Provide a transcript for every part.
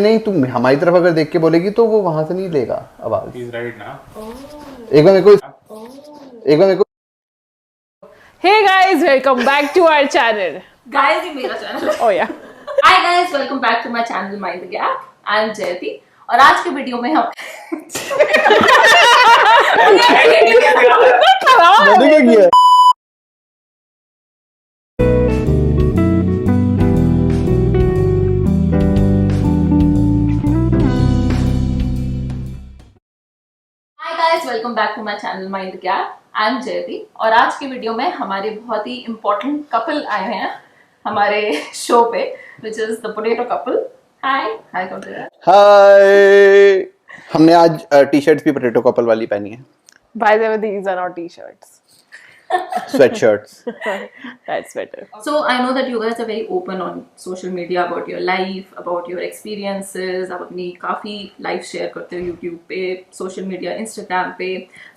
नहीं, तुम हमारी तरफ अगर देख के बोलेगी तो वो वहां से नहीं लेगा आवाज। He's right now. एक बार मेरे को Hey guys, welcome back to our channel. Guys, ये मेरा चैनल है। Oh yeah. Hi guys, welcome back to my channel Mind the Gap. I am Jayati और आज के वीडियो में हम मैंने क्या किया? Hi guys, welcome back to my channel Mind the Gap. I am Jayati और आज के वीडियो में हमारे बहुत ही important couple आए हैं हमारे शो पे, which is the Potato couple. Hi, hi Potato. हाय, हमने आज टी-शर्ट्स भी पोटैटो कपल वाली पहनी है, By the way, these are not t-shirts. Sweatshirts. That's better. So I know that you guys are very open on social media about your life, about your experiences. आप अपनी काफ़ी life share करते हो YouTube पे, social media, Instagram पे.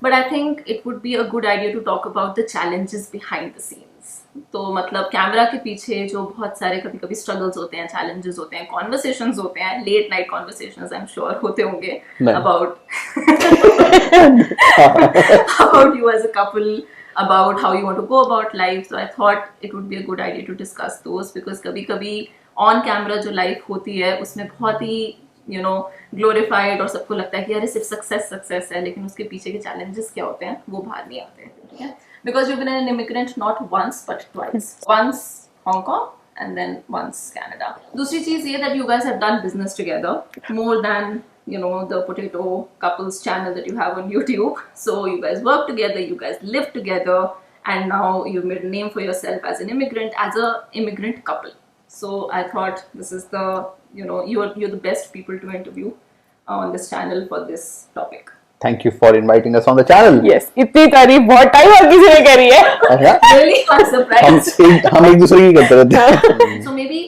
But I think it would be a good idea to talk about the challenges behind the scenes. तो मतलब camera के पीछे जो बहुत सारे कभी कभी स्ट्रगल्स होते हैं, challenges होते हैं, conversations होते हैं, late night conversations I'm sure होते होंगे about about you as a couple, about how you want to go about life. So I thought it would be a good idea to discuss those because कभी कभी on camera जो life होती है उसमें बहुत ही glorified और सबको लगता है कि यार सिर्फ सक्सेस है, लेकिन उसके पीछे के challenges क्या होते हैं वो बाहर नहीं आते हैं, ठीक है? Because you've been an immigrant not once but twice. Once Hong Kong and then once Canada. दूसरी चीज़ ये that you guys have done business together more than the Potato couples channel that you have on YouTube. So you guys work together, you guys live together, and now you've made a name for yourself as an immigrant couple. So I thought this is the you're the best people to interview on this channel for this topic. Thank you for inviting us on the channel. Yes. इतनी तारीफ बहुत time और किसी ने करी है. Really, I'm surprised. हम एक दूसरे की करते रहते हैं। So maybe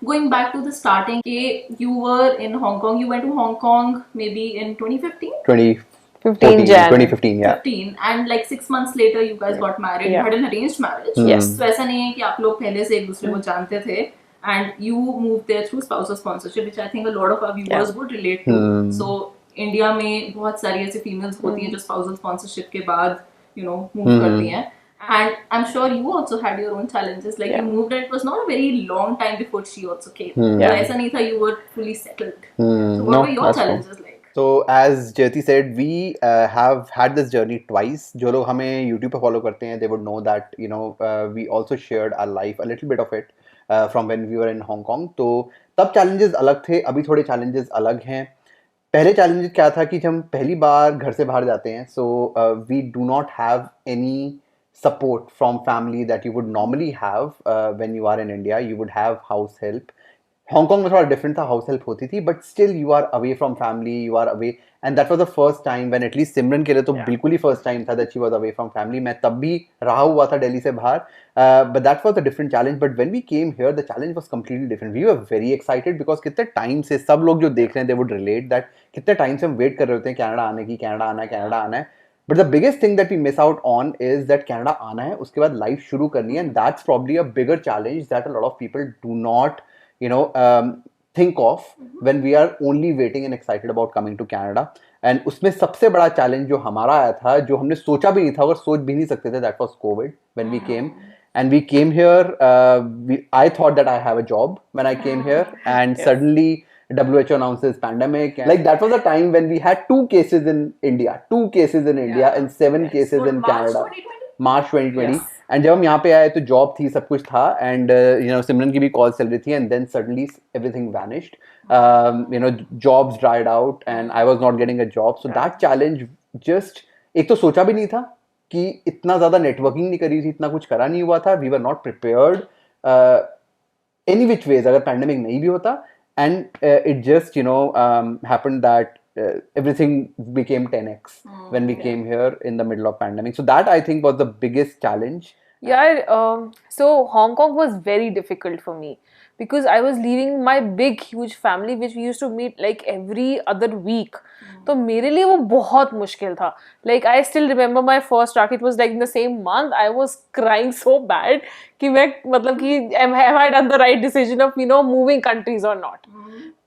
going back to the starting, you were in Hong Kong. You went to Hong Kong maybe in 2015. 2015, yeah. 15, and like 6 months later, you guys got married. You had an arranged marriage. Yes. So ऐसा नहीं है कि आप लोग पहले से एक दूसरे को जानते थे. And you moved there through spousal sponsorship, which I think a lot of our viewers would relate to. So India में बहुत सारी ऐसी फीमेल्स होती हैं जो स्पाउसल स्पॉन्सरशिप के बाद मूव करती हैं, and I'm sure you also had your own challenges, like you moved and it was not a very long time before she also came. So ऐसा नहीं था you were fully settled. So what were your challenges like? So as Jyoti said, we have had this journey twice. जो लोग हमें YouTube पे follow करते हैं, they would know that we also shared our life, a little bit of it, from when we were in Hong Kong. तो तब challenges अलग थे, अभी थोड़े challenges अलग हैं. पहले चैलेंज क्या था कि जब हम पहली बार घर से बाहर जाते हैं, so we do not have any support from family that you would normally have when you are in India. You would have house help. Hong Kong में थोड़ा डिफरेंट था, हाउस हेल्प होती थी, but still you are away from family, you are away, and that was the first time when at least Simran के लिए तो बिल्कुल ही फर्स्ट टाइम था that she was away from family. मैं तब भी रहा हुआ था दिल्ली से बाहर, but that was a different challenge. But when we came here the challenge was completely different. We were very excited because कितने टाइम से सब लोग जो देख रहे हैं दे वुड रिलेट दैट कितने टाइम से हम वेट कर रहे होते हैं कनाडा आने की, कनाडा आना है. But the biggest thing that we miss out on is that Canada आना है, उसके बाद लाइफ शुरू करनी है, and that's probably a bigger challenge that a lot of people do not think of when we are only waiting and excited about coming to Canada. And उसमें सबसे बड़ा चैलेंज जो हमारा आया था, जो हमने सोचा भी नहीं था और सोच भी नहीं सकते थे, that was COVID when we came. And we came here, I thought that I have a job when I came here, and suddenly WHO announces pandemic. And like that was a time when we had 2 cases in India, and 7 cases in Canada. March 2020. And जब हम यहाँ पे आए तो job थी, सब कुछ था, एंड सिमरन की भी कॉल चल रही थी, and then suddenly everything vanished. Jobs dried out and I was not getting a job. So that challenge just, एक तो सोचा भी नहीं था कि इतना ज़्यादा नेटवर्किंग नहीं करी थी, इतना कुछ करा नहीं हुआ था. We were not prepared any which ways अगर पैंडेमिक नहीं भी होता, and it just happened that everything became 10x when we came here in the middle of pandemic. So that I think was the biggest challenge. So Hong Kong was very difficult for me because I was leaving my big huge family which we used to meet like every other week. तो मेरे लिए वो बहुत मुश्किल था. Like I still remember my first track. It was like in the same month. I was crying so bad कि मैं मतलब कि have I done the right decision of moving countries or not?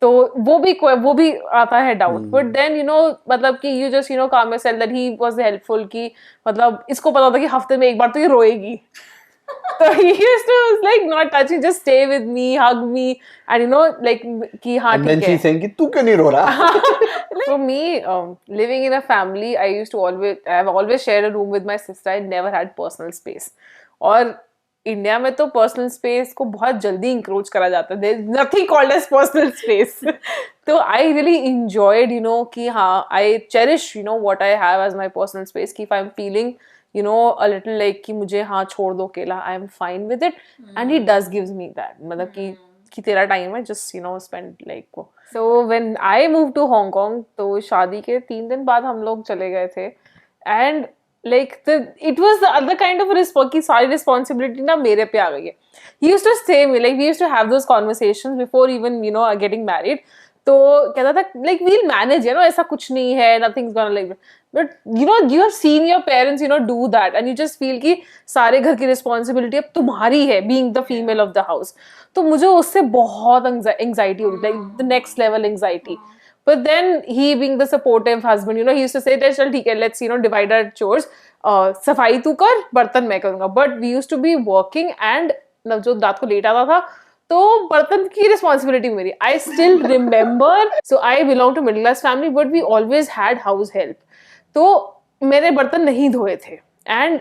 तो वो भी आता है डाउट, बट देन मतलब कि यू जस्ट काम yourself that he was helpful, कि मतलब इसको पता था कि हफ्ते में एक बार तो ये रोएगी, so he used to like not touch me, just stay with me, hug me, and like कि हाँ And then ठीक है. she's saying कि तू क्यों नहीं रो रहा? For me, living in a family, I've always shared a room with my sister. I never had personal space. और इंडिया में तो पर्सनल स्पेस को बहुत जल्दी इंक्रोच करा जाता है. There is nothing called as personal space. तो आई रियली इंजॉयड कि हाँ, I cherish what I have as my personal space, कि if I am feeling a little like कि मुझे हाँ छोड़ दो अकेला, I am fine with it, and he does gives me that, मतलब कि तेरा टाइम है, जस्ट स्पेंड लाइक वो. So when I move to Hong Kong, तो शादी के 3 दिन बाद हम लोग चले गए थे, and like it was the other kind of कि सारी responsibility ना मेरे पे आ गई है. He used to say me, like we used to have those conversations before even getting married. तो कहता था like we'll manage, ऐसा कुछ नहीं है, nothing's gonna like, but you have seen your parents do that, and you just feel कि सारे घर की responsibility अब तुम्हारी है, being the female of the house. तो मुझे उससे बहुत anxiety होती, like the next level anxiety. But then he being the supportive husband, he used to say, चल ठीक है, let's divide our chores. सफाई तू कर, बर्तन मैं करूंगा. But we used to be working, and Navjot रात को लेट आता था, तो बर्तन की रिस्पॉन्सिबिलिटी मेरी. I still remember. So I belong to middle class family, but we always had house help. तो मेरे बर्तन नहीं धोए थे, एंड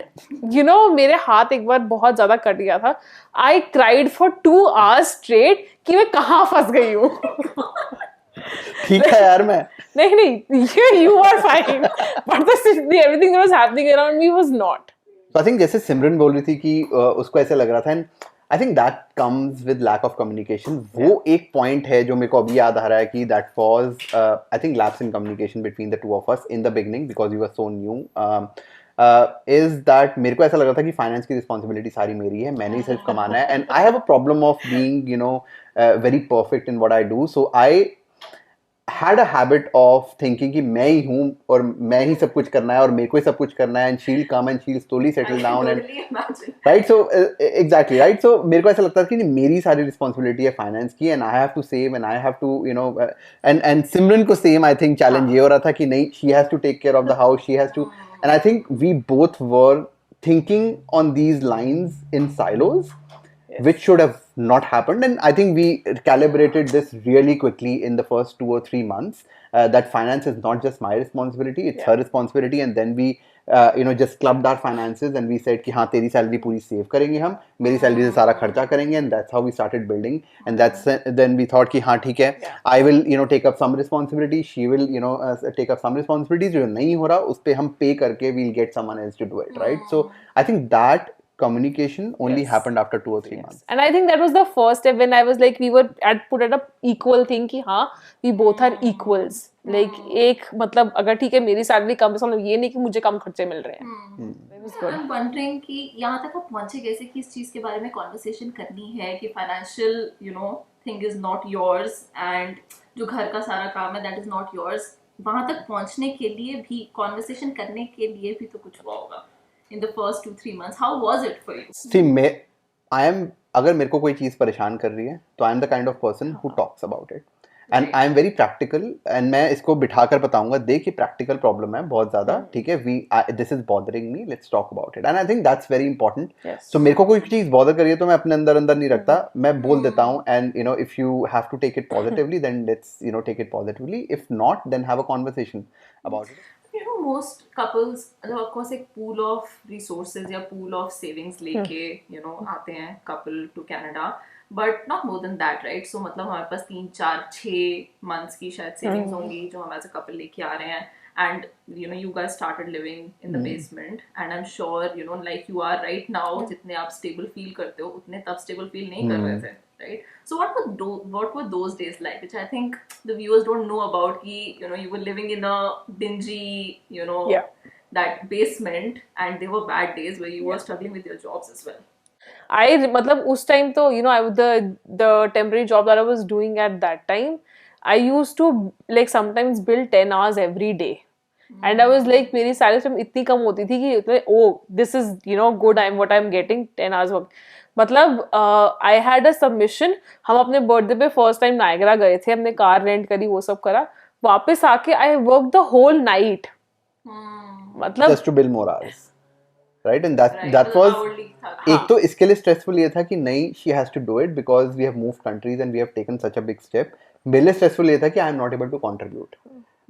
मेरे हाथ एक बार बहुत ज्यादा कट गया था. I cried for 2 hours straight कि मैं कहाँ फंस गई हूँ. ठीक है यार, मैं नहीं, you are fine, but everything that was happening around me was not. तो आई थिंक जैसे सिमरन बोल रही थी कि उसको ऐसे लग रहा था, and I think that comes with lack of communication. वो एक पॉइंट है जो मेरे को अभी याद आ रहा है कि that was I think lapse in communication between the two of us in the beginning, because you were so new. Is that मेरे को ऐसा लग रहा था कि फाइनेंस की रिस्पॉन्सिबिलिटी सारी मेरी है, मैंने ही सिर्फ कमाना है, and I have a problem of being very perfect in what I do. So I had a habit of thinking कि मैं ही हूँ और मैं ही सब कुछ करना है और मेरे को ही सब कुछ करना है, and she'll come and she'll slowly settle down and right. So exactly right. So मेरे को ऐसा लगता है कि मेरी सारी responsibility है finance की, and I have to save, and I have to and सिमरन को same I think challenge ये हो रहा था कि नहीं, she has to take care of the house, she has to, and I think we both were thinking on these lines in silos. Yes. Which should have not happened, and I think we calibrated this really quickly in the first 2 or 3 months, that finance is not just my responsibility, it's her responsibility. And then we just clubbed our finances and we said कि हाँ तेरी salary पूरी save करेंगे हम, मेरी salary से सारा खर्चा करेंगे, and that's how we started building. And that's then we thought कि हाँ ठीक है, I will take up some responsibility, she will take up some responsibilities. जो नहीं हो रहा उस पे हम pay करके we'll get someone else to do it, right? So I think that communication only happened after 2 or 3 months. And I think that was the first step when I was like, we were put at a equal thing कि हाँ we both are equals. Like एक मतलब अगर ठीक है मेरी salary कम है, मतलब ये नहीं कि मुझे कम खर्चे मिल रहे हैं. I'm wondering कि यहाँ तक आप पहुँचे कैसे कि इस चीज के बारे में कॉन्वर्सेशन करनी है कि financial thing is not yours, and जो घर का सारा काम है दैट इज नॉट योर्स. वहां तक पहुँचने के लिए भी, कॉन्वर्सेशन करने के लिए भी तो कुछ हुआ होगा in the first 2-3 months. How was it for you? See, अगर मेरे को कोई चीज़ परेशान कर रही है तो I am the kind of person who talks about it. And I am very practical, and मैं इसको बिठा कर बताऊंगा, देख ये practical problem है बहुत ज़्यादा, ठीक है, this is bothering me, let's talk about it. And I think that's very important. Yes. So मेरे को कोई चीज़ bother करिए तो मैं अपने अंदर नहीं रखता, मैं बोल देता हूँ, and if you have to take it positively, then let's take it positively. If not, then have a conversation about it. Most couples of course एक pool of resources या pool of savings लेके आते हैं couple to Canada, but not more than that, right? So मतलब हमारे पास 3-4-6 months की शायद savings होंगी जो हम as a couple लेके आ रहे हैं, and you guys started living in the basement, and I'm sure like you are right now, जितने आप stable feel करते हो उतने तब stable feel नहीं कर रहे थे, right? So what were those days like, which I think the viewers don't know about, कि you were living in a dingy that basement, and there were bad days where you were struggling with your jobs as well. मतलब उस time तो the temporary job that I was doing at that time, I used to like sometimes bill 10 hours every day. And I was like, मेरी salary इतनी कम होती थी कि this is good, what I'm getting 10 hours work. मतलब I had a submission, हम अपने birthday पे first time Niagara गए थे, हमने कार रेंट करी, वो सब करा, वापस आके I work the whole night, मतलब just to build more hours, right? And that Right, that मतलब was hourly था. एक तो इसके लिए स्ट्रेसफुल ये था कि नहीं, she has to do it because we have moved countries and we have taken such a big step. मेरे लिए स्ट्रेसफुल ये था कि I am not able to contribute,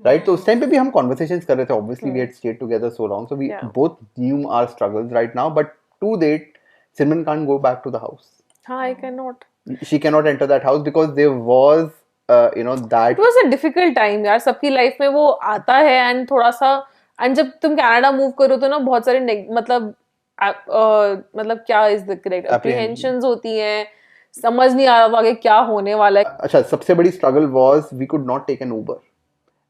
right? तो उस टाइम पे भी हम conversations कर रहे थे, obviously we had stayed together so long, so we Yeah. both knew our struggles right now, but to date Simran can't go back to the house. हाँ, I cannot. She cannot enter that house because there was that It was a difficult time यार, सबकी life में वो आता है, and थोड़ा सा, and जब तुम कनाडा मूव करो तो ना बहुत सारे मतलब क्या इज द करेक्ट अप्रीहेंशंस होती हैं, समझ नहीं आ रहा था आगे क्या होने वाला है. अच्छा, सबसे बड़ी struggle was we could not take an Uber.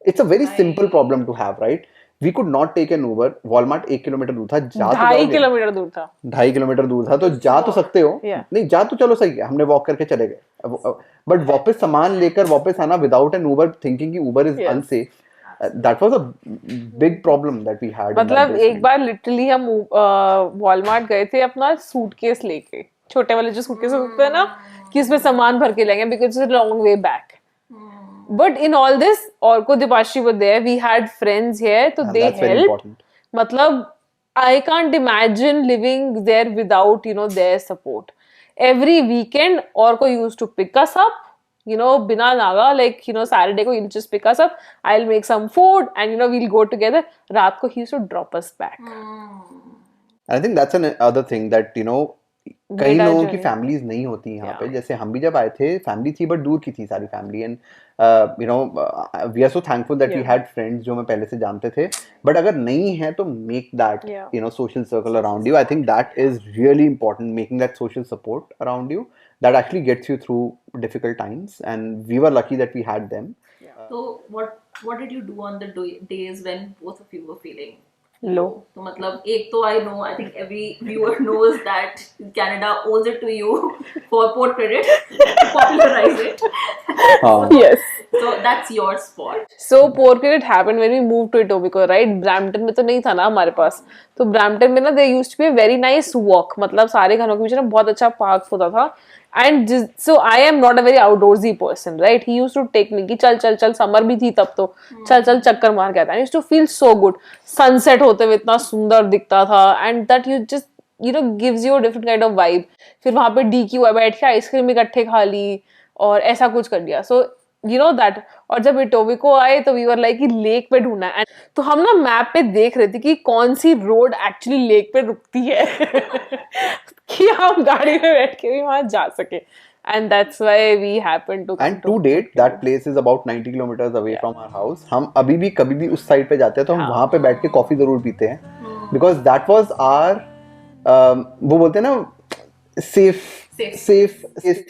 It's a very simple problem to have, right? We could not take an Uber. Walmart 1 kilometre दूर था, जा तो 2.5 जाओगे, किलोमीटर दूर था. 2.5 किलोमीटर दूर था, तो जा तो सकते हो. Yeah. नहीं जा तो चलो सही है, हमने वॉक करके चले गए, बट वापस सामान लेकर वापस आना विदाउट एन उबर, थिंकिंग कि Uber is Yes. Unsafe, that was a big problem that we had. मतलब एक बार लिटरली हम वॉलमार्ट गए थे अपना सूटकेस लेके, छोटे वाले जो सूटकेस होते हैं ना, कि उसमें सामान भर के लेंगे, because it's a long way back. But in all this, Orko, Dipashi were there. We had friends here, so they that's very helped. important. Matlab, I can't imagine living there without, their support. Every weekend, Orko used to pick us up, bina naga, like, Saturday ko he'll just pick us up. I'll make some food and, we'll go together. Raat ko he used to drop us back. I think that's another thing that कई Made our लोगों की journey. Families नहीं होती यहाँ Yeah. पे. जैसे हम भी जब आए थे, फैमिली थी बट दूर की थी सारी family, and we are so thankful that we Yeah. Had friends जो मैं पहले से जानते थे. बट अगर नहीं है तो make that Yeah. Social circle around you. I think that is really important, making that social support around you that actually gets you through difficult times, and we were lucky that we had them. So what did you do on the days when both of you were feeling Low. तो मतलब एक तो I know, I think every viewer knows that Canada owes it to you for port credit to popularize it. Yes. So that's your spot. So poor credit happened when we moved to Etobicoke, right? Brampton में तो नहीं था ना हमारे पास, तो Brampton में ना there used to be a very nice walk, मतलब सारे घरों के पीछे ना बहुत अच्छा पार्क होता था. And so I am not a very outdoorsy person, right? He used to take me कि चल चल चल, समर भी थी तब तो, चल चल चक्कर मार के आता. I used to feel so good. Sunset होते हुए इतना सुंदर दिखता था, and that you just gives you a different kind of vibe. फिर वहाँ पे DQ है, बैठ के आइसक्रीम इकट्ठे खा ली और ऐसा कुछ कर लिया. So that. और जब इटोबिको आए तो वी वर लाइक कि लेक पे ढूंढना है, तो हम ना मैप पे देख रहे थे कि कौन सी रोड एक्चुअली लेक पे रुकती है कि हम गाड़ी में बैठ के भी वहां जा सके. And that's why we happened to come And to date, that place is about 90 kilometers away from our house. हम अभी भी कभी भी उस साइड पे जाते हैं तो हम वहां पे बैठ के कॉफी जरूर पीते हैं, because that was our वो बोलते हैं ना safe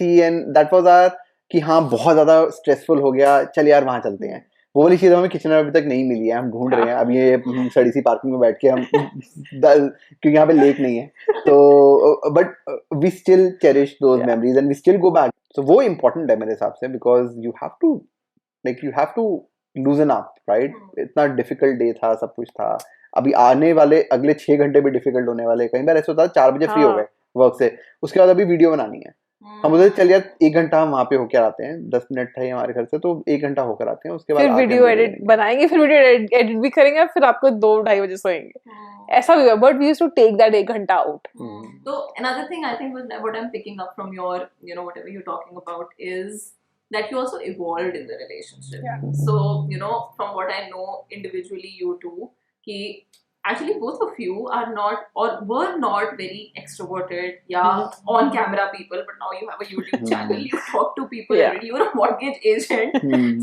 थी, and that was our कि हाँ बहुत ज्यादा स्ट्रेसफुल हो गया, चल यार वहां चलते हैं. वो वाली चीज हमें किचन में अभी तक नहीं मिली है, हम ढूंढ रहे हैं. अब ये सड़ी सी पार्किंग में बैठ के हम क्योंकि यहाँ पे लेक नहीं है, तो but we still cherish those memories and we still go back. So वो इम्पोर्टेंट है मेरे हिसाब से, because you have to loosen up, right? इतना डिफिकल्ट डे था, सब कुछ था. अभी आने वाले अगले 6 घंटे भी डिफिकल्ट होने वाले. कई बार ऐसा होता है 4 बजे फ्री हो गए वर्क से, उसके बाद अभी वीडियो बनानी है, हम बोलते चल यार 1 घंटा हम वहाँ पे होकर आते हैं, 10 मिनट है हमारे घर से, तो 1 घंटा होकर आते हैं, उसके बाद फिर वीडियो एडिट बनाएंगे, फिर वीडियो एडिट भी करेंगे, फिर आपको 2-2:30 बजे सोएंगे. ऐसा भी हुआ, but we used to take that 1 घंटा out. So another thing I think what I'm picking up from your whatever you're talking about is that you also evolved in the relationship. Yeah. So from what I know individually, you two, ki actually both of you are not or were not very extroverted on camera people, but now you have a YouTube channel, you talk to people already, you're a mortgage agent,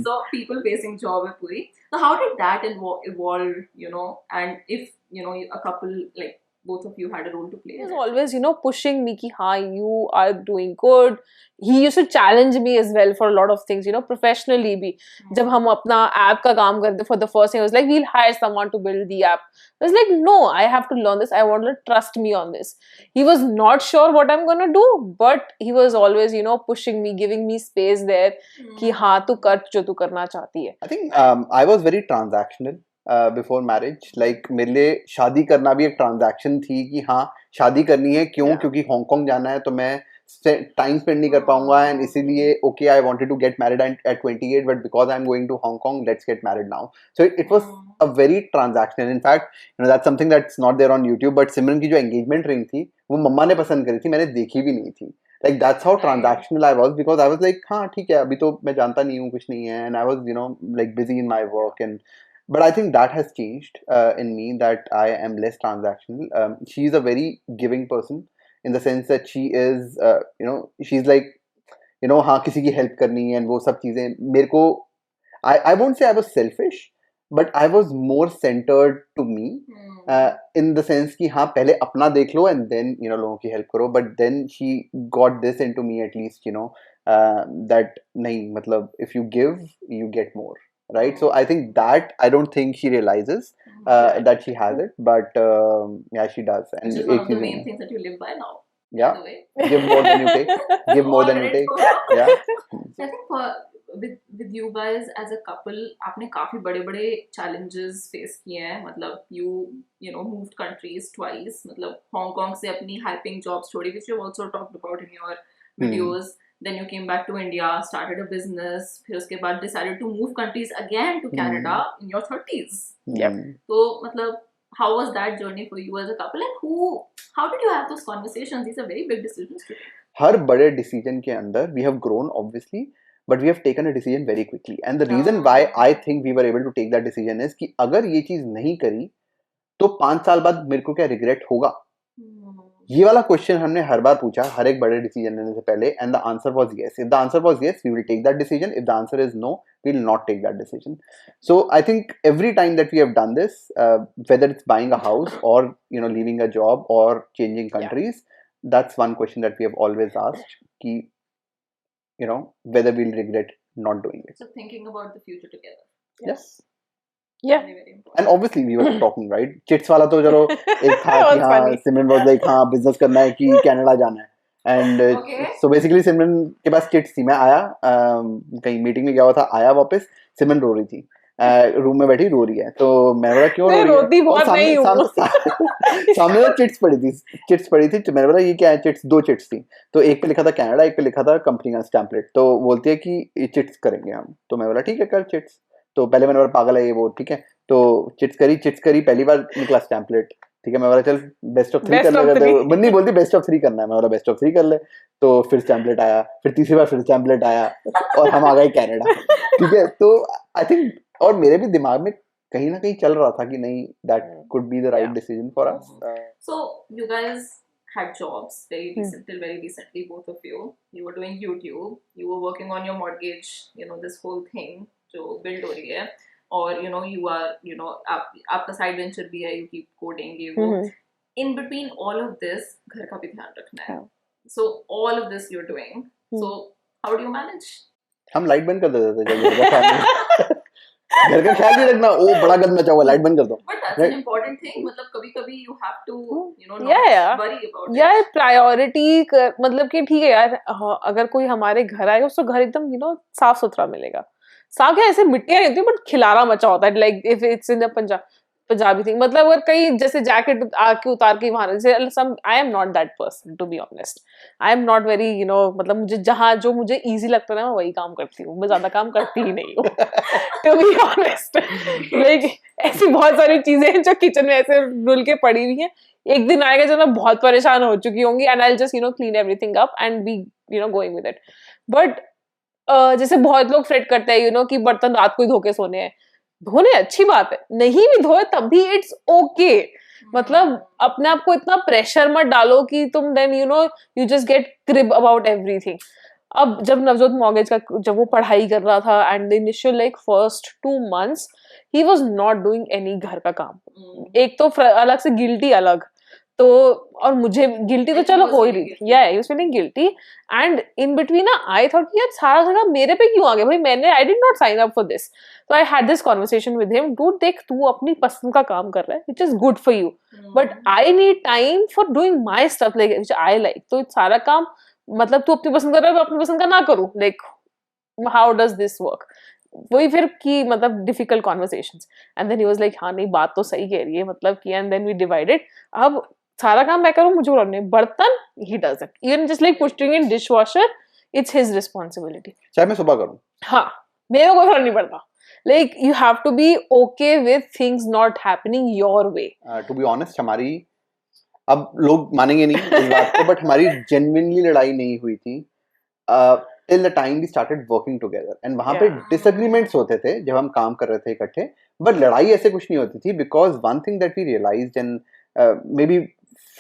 so people facing job hai puri. So how did that evolve, and if a couple like both of you had a role to play? He was always, pushing me ki हाँ, you are doing good. He used to challenge me as well for a lot of things, professionally भी. जब हम अपना app का काम करते, for the first thing, I was like, we'll hire someone to build the app. I was like, no, I have to learn this. I want to trust me on this. He was not sure what I'm going to do, but he was always, pushing me, giving me space there कि हाँ, तू कर जो तू करना चाहती है. I think I was very transactional. Before marriage. Like मेरे लिए शादी करना भी एक ट्रांजैक्शन थी कि हाँ शादी करनी है. क्यों? क्योंकि हांगकांग जाना है तो मैं टाइम स्पेंड नहीं कर पाऊंगा, एंड इसीलिए okay I wanted to get married at 28, but because I am going to Hong Kong let's get married now. So it was a very transactional. In fact that's something that's not there on YouTube, but Simran की जो engagement ring थी वो मम्मा ने पसंद करी थी, मैंने देखी भी नहीं थी. Like that's how transactional I was, because I was like हाँ ठीक है अभी तो मैं जानता नहीं हूँ कुछ नहीं है, and I was like busy in my work. And but I think that has changed in me, that I am less transactional. She's a very giving person in the sense that she is she's like हाँ किसी की help करनी है and वो सब चीजें मेरे को. I won't say I was selfish, but I was more centered to me, in the sense कि हाँ पहले अपना देख लो and then लोगों की help करो. But then she got this into me at least, that नहीं मतलब if you give you get more, right? So I think that I don't think she realizes that she has it, but yeah she does. And which is one of the main things that you live by now. Yeah, give more than you take. Give more than you take. Yeah. I think with you guys as a couple, आपने काफी बड़े challenges face किए हैं. मतलब you know moved countries twice. मतलब Hong Kong से अपनी high paying jobs छोड़ी, which you also talked about in your videos. Then you came back to India, started a business. फिर उसके बाद decided to move countries again to Canada in your 30s. Yep. तो मतलब how was that journey for you as a couple, and how did you have those conversations? These are very big decisions to take. हर बड़े decision के अंदर we have grown obviously, but we have taken a decision very quickly. And the reason why I think we were able to take that decision is कि अगर ये चीज नहीं करी तो 5 साल बाद मेरे को क्या regret होगा? ये वाला क्वेश्चन हमने हर बार पूछा हर एक बड़े डिसीजन लेने से पहले, and the answer was yes. If the answer was yes we will take that decision. If the answer is no we will not take that decision. So I think every time that we have done this, whether it's buying a house or leaving a job or changing countries, that's one question that we have always asked, ki whether we'll regret not doing it. So thinking about the future together. Yes. Yeah. Very, very important. And obviously we were talking, right? Chits वाला तो चलो एक था कि हाँ सिमरन was like हाँ business करना है कि कनाडा जाना है. And so basically सिमरन के पास चिट्स थी. मैं आया कहीं मीटिंग में गया हुआ था, आया वापस, सिमरन रो रही थी, रूम में बैठी रो रही है. तो मैं बोला क्यों रो रही है? रोती बहुत नहीं हूँ. सामने तो चिट्स पड़ी थी. तो मैंने बोला ये क्या है? चिट्स, 2 चिट्स थी. तो एक पे लिखा था कनाडा, एक पे लिखा था कंपनी का स्टैम्पलेट. तो बोलती है कि ये चिट्स करेंगे हम. तो मैं बोला ठीक है कर चिट्स. तो पहले मैंने बोला पागल है ये वो, ठीक है. तो चिट्स करी पहली बार निकला स्टैम्पलेट. ठीक है, मैं बोला चल बेस्ट ऑफ 3 कर ले. बन्नी बोलती बेस्ट ऑफ 3 करना है. मैं बोला बेस्ट ऑफ 3 कर ले. तो फिर स्टैम्पलेट आया, फिर तीसरी बार फिर स्टैम्पलेट आया और हम आ गए कनाडा. ठीक है. तो आई थिंक और मेरे भी दिमाग में कहीं ना कहीं चल रहा था कि नहीं that could be the right decision for us. So you guys had jobs till very recently, both of you. You were doing YouTube, you were working on your mortgage, this whole thing जो build हो रही है. और you are आपका side venture भी है, you keep coding, ये वो. In between all of this घर का भी ध्यान रखना है. So all of this you're doing. So how do you manage? हम लाइट बंद कर देते थे जब घर का ख्याल नहीं रखना. ओ बड़ा गंद मचा हुआ, लाइट बंद कर दो. But that's an important thing. मतलब कभी-कभी you have to not worry about it. यार प्रायोरिटी मतलब कि ठीक है यार, अगर कोई हमारे घर आए उसको घर एकदम साफ सुथरा मिलेगा. साफ क्या ऐसे मिट्टियां नहीं होती बट खिलारा मचा होता है. Like if it's in Punjabi thing. मतलब अगर कहीं जैसे जैकेट आके उतार के वहां जैसे some I am not that person to be honest. I am not very मतलब मुझे जो मुझे इजी लगता है ना मैं वही काम करती हूँ. मैं ज्यादा काम करती ही नहीं हूँ टू बी ऑनेस्ट. लाइक ऐसी बहुत सारी चीजें हैं जो किचन में ऐसे रुल के पड़ी हुई हैं. एक दिन आएगा जब मैं बहुत परेशान हो चुकी होंगी and I just clean everything up and be going with it. But जैसे बहुत लोग फ्रेट करते हैं कि बर्तन रात को ही धो के सोने हैं. धोने अच्छी बात है, नहीं भी धोए तब भी इट्स ओके. मतलब अपने आप को इतना प्रेशर मत डालो कि तुम then you just get crib about everything. अब जब नवजोत मॉर्गेज का जब वो पढ़ाई कर रहा था and the initial like first 2 months he was not doing any घर का काम. एक तो अलग से गिल्टी अलग. तो और मुझे गिल्टी तो चलो हो ही रही थी. या he was feeling guilty and in between ना आई थॉट कि यार सारा जगह मेरे पे क्यों आ गया भाई. I did not sign up for this. तो I had this conversation with him. Dude देख तू अपनी पसंद का काम कर रहा है which is good for you, but I need time for doing my stuff like which I like. तो सारा काम मतलब तू अपनी पसंद कर रहा है, मैं अपनी पसंद का ना करूं. Like how does this work? वही फिर की मतलब difficult conversations and then he was like हाँ नहीं बात तो सही कह रही है मतलब कि एंड देन वी डिवाइडेड अब सारा काम मैं करूँ मुझे करने बर्तन he does it even just like putting in dish washer it's his responsibility चाहे मैं सुबह करूँ हाँ मेरे को फर्क नहीं पड़ता like you have to be okay with things not happening your way to be honest हमारी अब लोग मानेंगे नहीं इस बात को बट हमारी जेन्युइनली लड़ाई नहीं हुई थी till the time we started working together and वहां पे डिसएग्रीमेंट्स होते थे जब हम काम कर रहे थे इकट्ठे बट लड़ाई ऐसे कुछ नहीं होती थी because one thing that we realized and maybe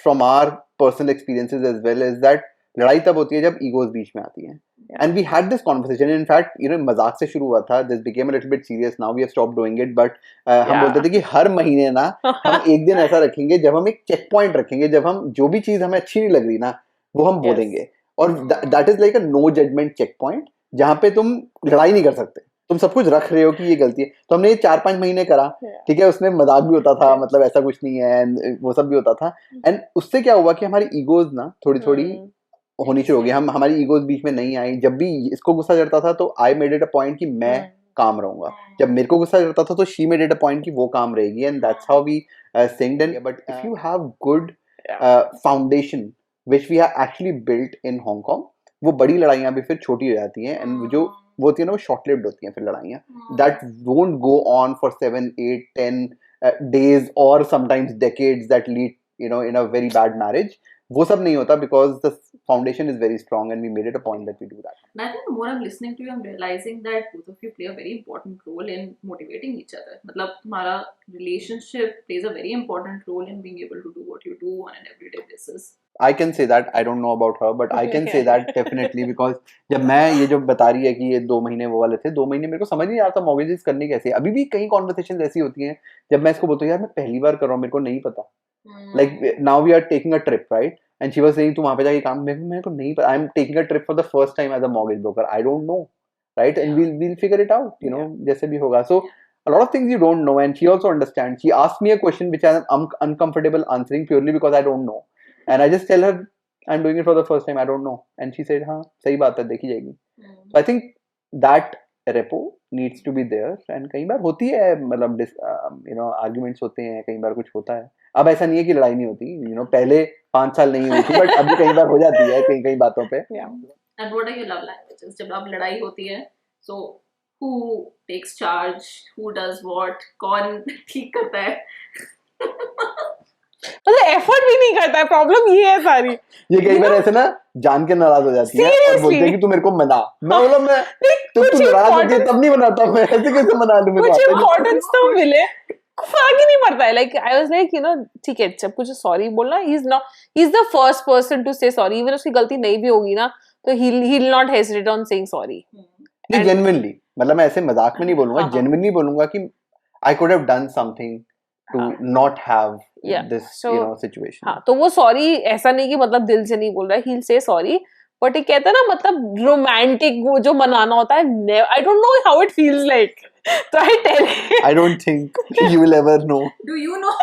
from our personal experiences as well is that लड़ाई तब होती है जब ईगोज बीच में आती हैं and we had this conversation in fact you know मजाक से शुरू हुआ था this became a little bit serious now we have stopped doing it but हम बोलते थे कि हर महीने ना हम एक दिन ऐसा रखेंगे जब हम एक चेक पॉइंट रखेंगे जब हम जो भी चीज हमें अच्छी नहीं लग रही ना वो हम बोलेंगे और that is like a no judgement check point जहाँ पे तुम लड़ाई नहीं कर सकते तुम सब कुछ रख रहे हो कि ये गलती है तो हमने ये 4-5 महीने करा ठीक है उसमें मजाक भी होता था मतलब ऐसा कुछ नहीं है एंड वो सब भी होता था एंड उससे क्या हुआ कि हमारी ईगोज ना थोड़ी थोड़ी होनी शुरू हो गई हम हमारी ईगोज बीच में नहीं आई जब भी इसको गुस्सा चढ़ता था तो I made it a point कि मैं काम रहूंगा जब मेरे को गुस्सा चढ़ता था तो she made it a point कि वो काम रहेगी and that's how we synced and but if you have good foundation which we have actually built in Hong Kong वो बड़ी लड़ाइयां भी फिर छोटी हो जाती हैं एंड जो वो होती है ना वो शॉर्ट लिव्ड होती हैं फिर लड़ाइयां that won't go on for 7, 8, 10 days or sometimes decades that lead you know in a very bad marriage वो सब नहीं होता because the foundation is very strong and we made it a point that we do that. And I think the more I'm listening to you, I'm realizing that both of you play a very important role in motivating each other. मतलब तुम्हारा relationship plays a very important role in being able to do what you do on an everyday basis. I can say that. I don't know about her, but I can say that definitely because जब मैं ये जो बता रही है कि ये 2 महीने वो वाले थे 2 महीने मेरे को समझ नहीं आता mortgages करनी कैसे अभी भी कई conversations ऐसी होती हैं जब मैं इसको बोलता हूँ यार मैं पहली बार कर रहा हूँ मेरे को नहीं पता like now we are taking a trip right and she was saying तू वहाँ पे जाके काम मेरे को नहीं पता I'm taking a trip for the first time as a mortgage broker I don't know right and we'll figure it out you know जैसे भी होगा so a lot of things you don't know and she also understands she asked me a question which I'm uncomfortable answering purely because I don't know and I just tell her I'm doing it for the first time I don't know and she said हाँ सही बात है देखी जाएगी so I think that repo needs to be there and कई बार होती है मतलब you know arguments होते हैं कई बार कुछ होता है अब ऐसा नहीं है कि लड़ाई नहीं होती you know पहले 5 साल नहीं हुई थी बट अभी कई बार हो जाती है कई कई बातों पे And what are your love languages जब अब लड़ाई होती है so who takes charge who does what कौन ठीक करता है मतलब एफर्ट भी नहीं करता है प्रॉब्लम ये है सारी ये कई बार ऐसे ना जान के नाराज हो जाती है और बोलते हैं कि तू मेरे को मना मैं बोला मैं तू नाराज होती है तब नहीं मनाता मैं ऐसे कैसे मना लूं कुछ इम्पोर्टेंस तो मिले फर्क ही नहीं पड़ता है like I was like you know ठीक है जब कुछ सॉरी बोलना he is the first person to say sorry even उसकी गलती नहीं भी होगी ना तो he will not hesitate on saying sorry नहीं जेन्युइनली मतलब मैं ऐसे मजाक में नहीं बोलूंगा जेन्युइनली बोलूंगा कि I could have done something to not have this you know situation हाँ तो वो सॉरी ऐसा नहीं कि मतलब दिल से नहीं बोल रहा है he'll say sorry बट ये कहता है ना मतलब रोमांटिक वो जो मनाना होता है I don't know how it feels like तो I tell I don't think you will ever know do you know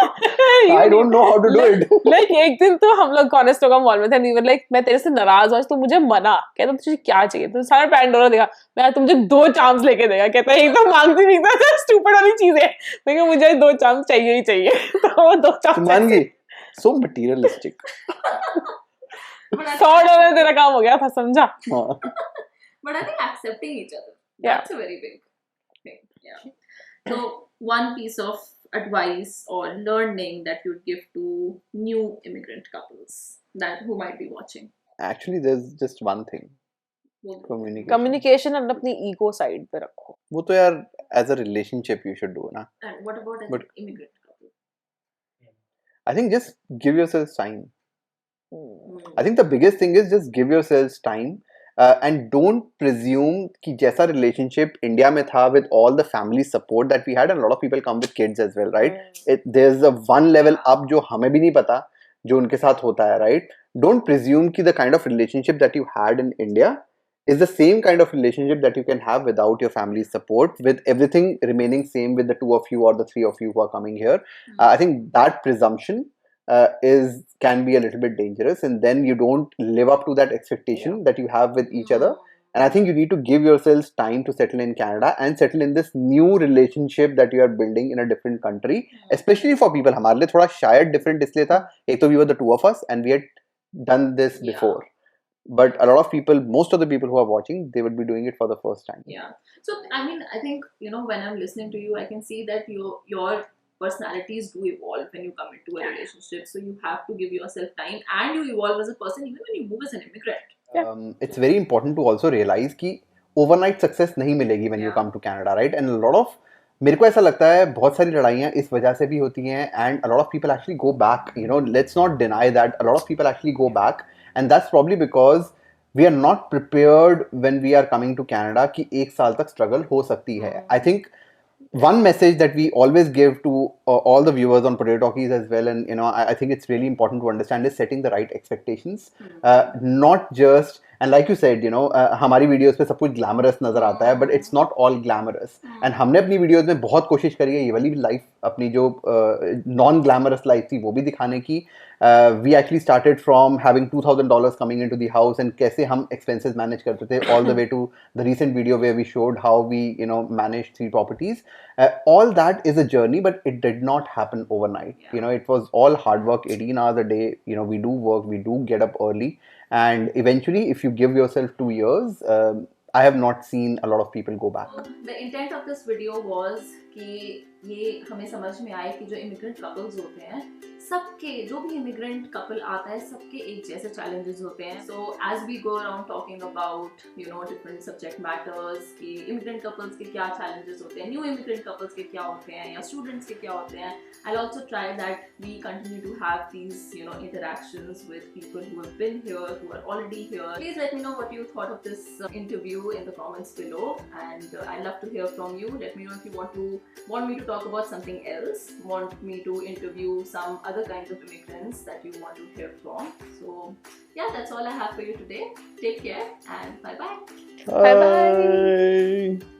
I don't know how to do it like एक दिन तो हम लोग कॉनेस्टो मॉल में थे वी वर लाइक मैं तेरे से नाराज हूँ तो मुझे मना कहता तुझे क्या चाहिए तो सारा पैंडोरा देखा मैं तुझे 2 चांस लेके देगा कहता है एक तो मांगती नहीं था स्टूपिड वाली चीज है मैं मुझे 2 चांस चाहिए ही चाहिए तो वो 2 चांस मान गई so materialistic $100 तेरा काम हो गया था समझा but I think accepting each other that's a very big thing yeah so one piece of advice or learning that you'd give to new immigrant couples that who might be watching actually there's just one thing communication and अपनी ego side पे रखो वो तो यार as a relationship you should do ना and what about an immigrant couple I think just give yourselves time I think the biggest thing is just give yourselves time and don't presume कि जैसा relationship India में था with all the family support that we had and a lot of people come with kids as well right there's a one level up जो हमें भी नहीं पता जो उनके साथ होता है right don't presume कि the kind of relationship that you had in India is the same kind of relationship that you can have without your family's support with everything remaining same with the 2 of you or the 3 of you who are coming here I think that presumption can be a little bit dangerous and then you don't live up to that expectation that you have with each other And I think you need to give yourselves time to settle in Canada and settle in this new relationship that you are building in a different country, especially for people. हमारे लिए थोड़ा शायद different इसलिए था, एक तो we were the two of us and we had done this before. But a lot of people, most of the people who are watching, they would be doing it for the first time. Yeah. So I mean, I think when I'm listening to you, I can see that your personalities do evolve when you come into a relationship. So you have to give yourself time, and you evolve as a person even when you move as an immigrant. It's very important to also realize कि overnight success नहीं मिलेगी when you come to Canada, right? And a lot of मेरे को ऐसा लगता है बहुत सारी लड़ाइयाँ इस वजह से भी होती हैं, and a lot of people actually go back. Let's not deny that a lot of people actually go back, and that's probably because we are not prepared when we are coming to Canada कि एक साल तक struggle हो सकती है. I think one message that we always give to all the viewers on Potato Talkies as well, and I think it's really important to understand, is setting the right expectations. Not just, and like you said, हमारी videos पे सब कुछ glamorous नजर आता है, but it's not all glamorous. And हमने अपनी videos में बहुत कोशिश करी है ये वाली life, अपनी जो non glamorous life थी वो भी दिखाने की. We actually started from having $2,000 coming into the house and कैसे हम expenses manage करते थे, all the way to the recent video where we showed how we managed 3 properties. All that is a journey, but it did not happen overnight. It was all hard work, 18 hours a day. We do work, we do get up early, and eventually if you give yourself 2 years, I have not seen a lot of people go back. The intent of this video was कि ये हमें समझ में आए कि जो immigrant couples होते हैं, सबके जो भी immigrant couple आता है सबके एक जैसे challenges होते हैं. So as we go around talking about different subject matters कि immigrant couples के क्या challenges होते हैं, new immigrant couples के क्या होते हैं या students के क्या होते हैं, I'll also try that we continue to have these interactions with people who have been here, who are already here. Please let me know what you thought of this interview in the comments below, and I'd love to hear from you. Let me know if you want me to talk about something else, want me to interview some other kinds of immigrants that you want to hear from. So yeah, that's all I have for you today. Take care and bye bye. Bye bye.